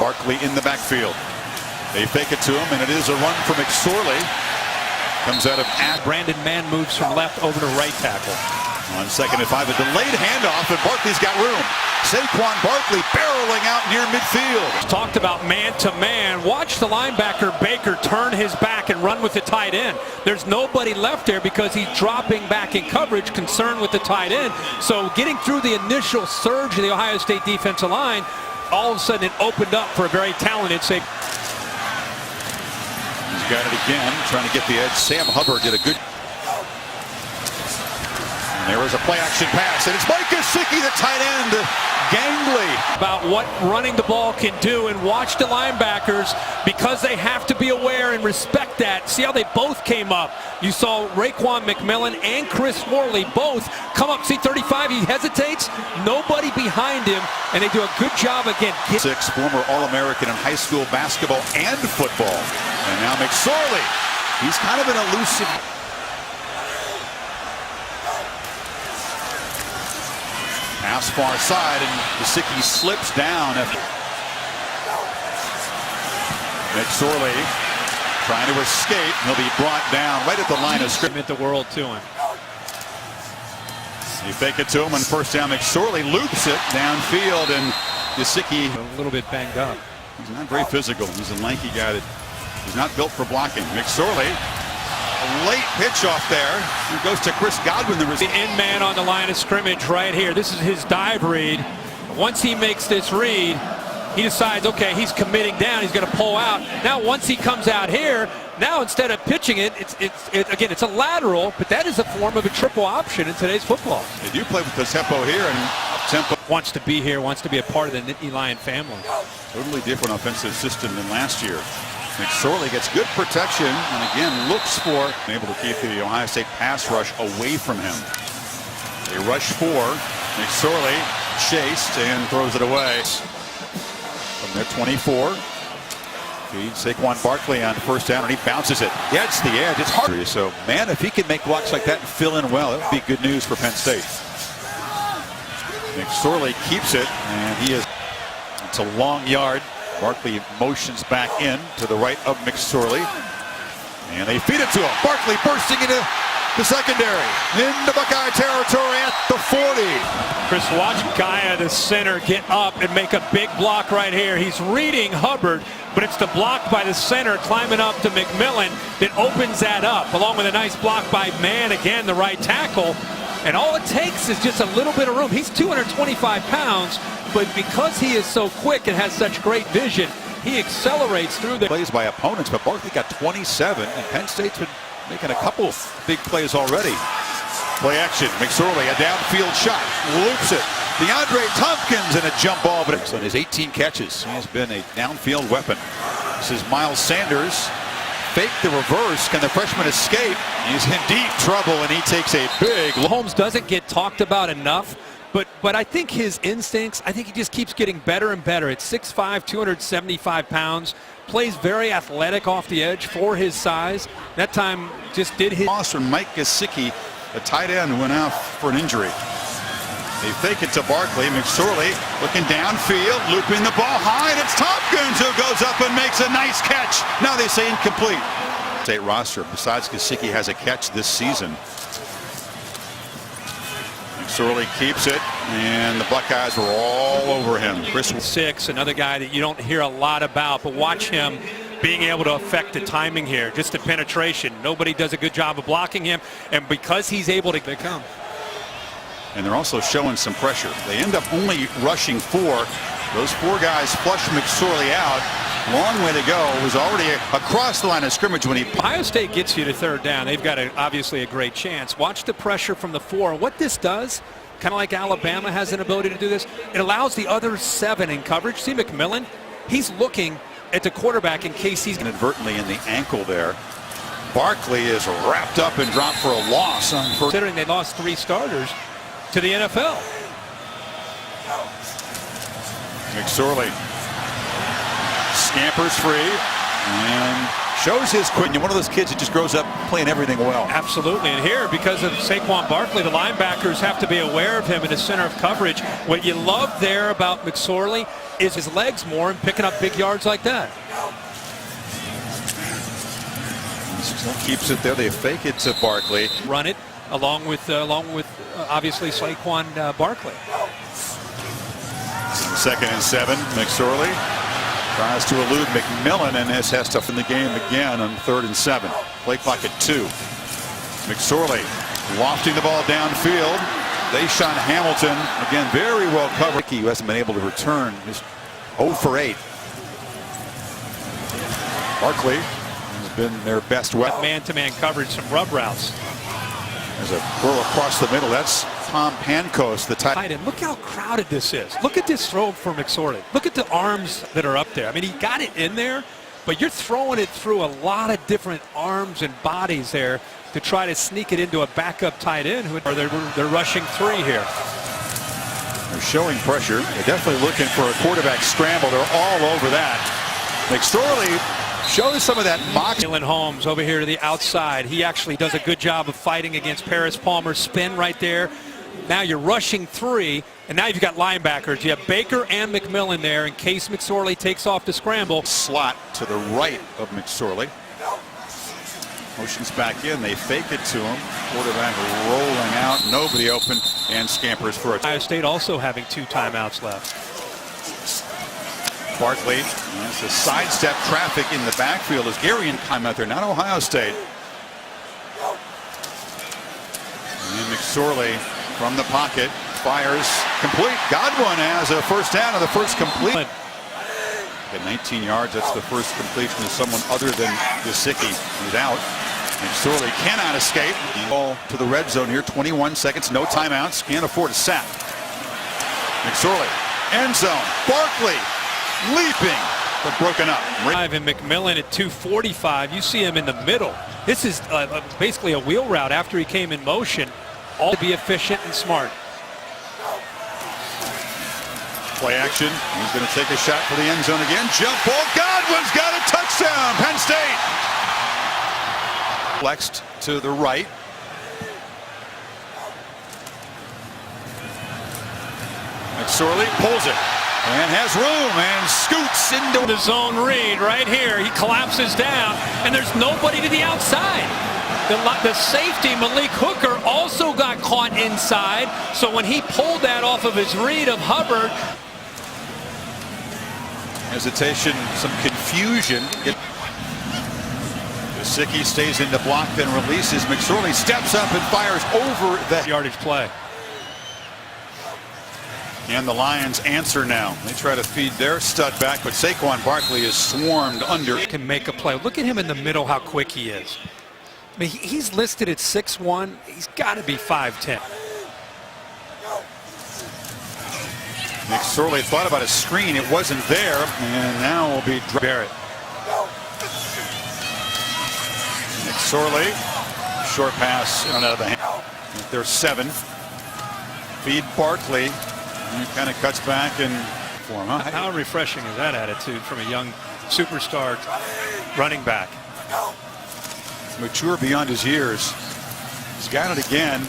Barkley in the backfield. They fake it to him, and it is a run for McSorley. Comes out of Brandon Mann moves from left over to right tackle. On 2nd and 5, a delayed handoff, and Barkley's got room. Raekwon Barkley barreling out near midfield. Talked about man-to-man. Watch the linebacker Baker turn his back and run with the tight end. There's nobody left there because he's dropping back in coverage, concerned with the tight end. So getting through the initial surge of the Ohio State defensive line, all of a sudden it opened up for a very talented safety. He's got it again, trying to get the edge. Sam Hubbard did a good. And there was a play-action pass, and it's Mike Gesicki, the tight end, gangly. About what running the ball can do, and watch the linebackers, because they have to be aware and respect that. See how they both came up. You saw Raekwon McMillan and Chris Worley both come up. See 35, he hesitates, nobody behind him, and they do a good job again. 6, former All-American in high school basketball and football. And now McSorley, he's kind of an elusive. Pass far side, and Gesicki slips down. McSorley trying to escape. He'll be brought down right at the line of scrimmage. Meant the world to him. You fake it to him on 1st down. McSorley loops it downfield, and Gesicki A little bit banged up. He's not very physical. He's a lanky guy that is not built for blocking. McSorley, a late pitch off there. He goes to Chris Godwin. The end man on the line of scrimmage right here. This is his dive read. Once he makes this read, he decides, okay, he's committing down. He's going to pull out. Now, once he comes out here, now instead of pitching it, again, it's a lateral, but that is a form of a triple option in today's football. They do play with the tempo here, and tempo wants to be here, wants to be a part of the Nittany Lion family. Totally different offensive system than last year. McSorley gets good protection, and again looks for able to keep the Ohio State pass rush away from him. They rush 4. McSorley chased and throws it away. From their 24. Feeds Raekwon Barkley on 1st down, and he bounces it. Gets the edge. It's hard. So, man, if he can make blocks like that and fill in well, that would be good news for Penn State. McSorley keeps it, and he is. It's a long yard. Barkley motions back in to the right of McSorley, and they feed it to him. Barkley bursting into the secondary, into Buckeye territory at the 40. Chris, watch Gaia, the center, get up and make a big block right here. He's reading Hubbard, but it's the block by the center climbing up to McMillan that opens that up, along with a nice block by Mann, again, the right tackle. And all it takes is just a little bit of room. He's 225 pounds, but because he is so quick and has such great vision, he accelerates through the plays by opponents, but Barkley got 27, and Penn State's been making a couple big plays already. Play action, McSorley, a downfield shot, loops it. DeAndre Tompkins in a jump ball, but on his 18 catches, he has been a downfield weapon. This is Miles Sanders. Fake the reverse. Can the freshman escape? He's in deep trouble, and he takes a big. Holmes doesn't get talked about enough, but I think his instincts, I think he just keeps getting better and better. At 6'5", 275 pounds, plays very athletic off the edge for his size. That time just did his. Loss from Mike Gesicki, the tight end, went out for an injury. They fake it to Barkley. McSorley looking downfield, looping the ball high, and it's Tompkins who goes up and makes a nice catch. Now they say incomplete. State roster, besides Gesicki, has a catch this season. McSorley keeps it, and the Buckeyes were all over him. Chris 6, another guy that you don't hear a lot about, but watch him being able to affect the timing here, just the penetration. Nobody does a good job of blocking him, and because he's able to come. And they're also showing some pressure. They end up only rushing 4. Those 4 guys flush McSorley out. Long way to go. It was already across the line of scrimmage when he. Ohio State gets you to 3rd down. They've got obviously a great chance. Watch the pressure from the 4. What this does, kind of like Alabama has an ability to do this, it allows the other 7 in coverage. See McMillan? He's looking at the quarterback in case he's inadvertently in the ankle there. Barkley is wrapped up and dropped for a loss. Considering they lost 3 starters to the NFL. McSorley scampers free and Shows his quick. One of those kids that just grows up playing everything well. Absolutely. And here, because of Raekwon Barkley, the linebackers have to be aware of him in the center of coverage. What you love there about McSorley is his legs more and picking up big yards like that. Keeps it there. They fake it to Barkley. Run it along with obviously Raekwon Barkley. 2nd and 7. McSorley tries to elude McMillan, and this has to in the game again on 3rd and 7. Play clock at 2. McSorley lofting the ball downfield. Deshaun Hamilton again very well covered. He hasn't been able to return. He's 0 for 8. Barkley has been their best weapon. Man-to-man coverage, some rub routes. There's a throw across the middle. That's Tom Pankos, the tight end. Look how crowded this is. Look at this throw for McSorley. Look at the arms that are up there. I mean, he got it in there, but you're throwing it through a lot of different arms and bodies there to try to sneak it into a backup tight end. They're rushing 3 here. They're showing pressure. They're definitely looking for a quarterback scramble. They're all over that. McSorley shows some of that mox. Jalen Holmes over here to the outside. He actually does a good job of fighting against Paris Palmer's spin right there. Now you're rushing 3, and now you've got linebackers. You have Baker and McMillan there in case McSorley takes off the scramble. Slot to the right of McSorley. Motions back in. They fake it to him. Quarterback rolling out. Nobody open, and scampers for a Ohio State also having 2 timeouts left. Barkley has to sidestep traffic in the backfield as Gary and time out there, not Ohio State. And McSorley from the pocket fires complete. Godwin has a first down on the first complete. At 19 yards, that's the first completion to someone other than Gesicki, who's out. McSorley cannot escape. Ball to the red zone here. 21 seconds, no timeouts. Can't afford a sack. McSorley, end zone. Barkley leaping, but broken up. And McMillan at 245. You see him in the middle. This is basically a wheel route after he came in motion. All to be efficient and smart. Play action. He's going to take a shot for the end zone again. Jump ball. Godwin's got a touchdown. Penn State. Flexed to the right. McSorley pulls it and has room and scoots into the zone read right here. He collapses down, and there's nobody to the outside. The safety, Malik Hooker, also got caught inside. So when he pulled that off of his read of Hubbard. Hesitation, some confusion. Gesicki stays in the block, then releases. McSorley steps up and fires over the yardage play. And the Lions answer now. They try to feed their stud back, but Raekwon Barkley is swarmed under. He can make a play. Look at him in the middle, how quick he is. I mean, he's listed at 6'1". He's got to be 5'10". McSorley thought about a screen. It wasn't there, and now will be Barrett. McSorley, short pass out of the hand. There's 7. Feed Barkley. And he kind of cuts back and form. Huh? How refreshing is that attitude from a young superstar running back? Mature beyond his years. He's got it again.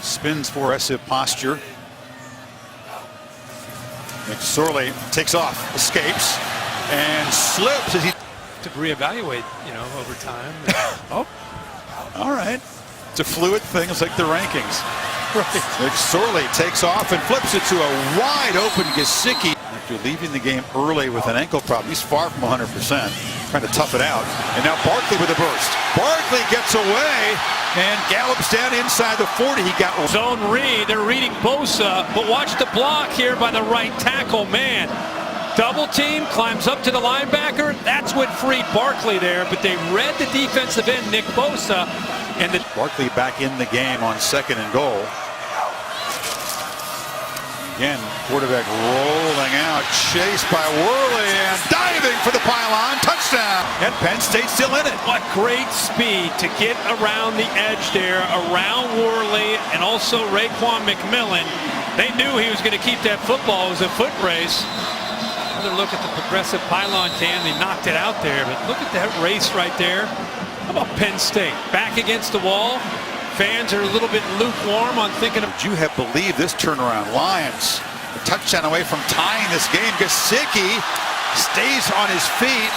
Spins for aggressive posture. McSorley takes off, escapes, and slips as he to reevaluate, over time. Oh, all right. It's a fluid thing. It's like the rankings. Right. McSorley takes off and flips it to a wide open Gesicki. After leaving the game early with an ankle problem, he's far from 100%. Trying to tough it out. And now Barkley with a burst. Barkley gets away and gallops down inside the 40. He got zone read. They're reading Bosa, but watch the block here by the right tackle. Man, double team, climbs up to the linebacker. That's what freed Barkley there, but they read the defensive end, Nick Bosa, and the Barkley back in the game on 2nd and goal. Again, quarterback rolling out, chased by Worley and diving for the pylon, touchdown, and Penn State still in it. What great speed to get around the edge there, around Worley and also Raekwon McMillan. They knew he was going to keep that football. It was a foot race. another look at the progressive pylon cam. They knocked it out there, but look at that race right there. How about Penn State? Back against the wall. Fans are a little bit lukewarm on thinking of. Would you have believed this turnaround? Lions a touchdown away from tying this game. Gesicki stays on his feet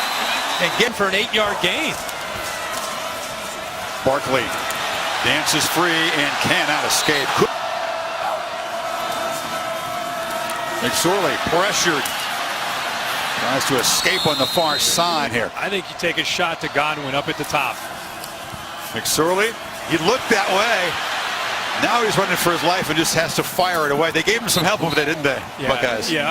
And get for an 8-yard gain. Barkley dances free and cannot escape. McSorley pressured. Tries to escape on the far side here. I think you take a shot to Godwin up at the top. McSorley, he looked that way. Now he's running for his life and just has to fire it away. They gave him some help with it, didn't they, Buckeyes? Yeah.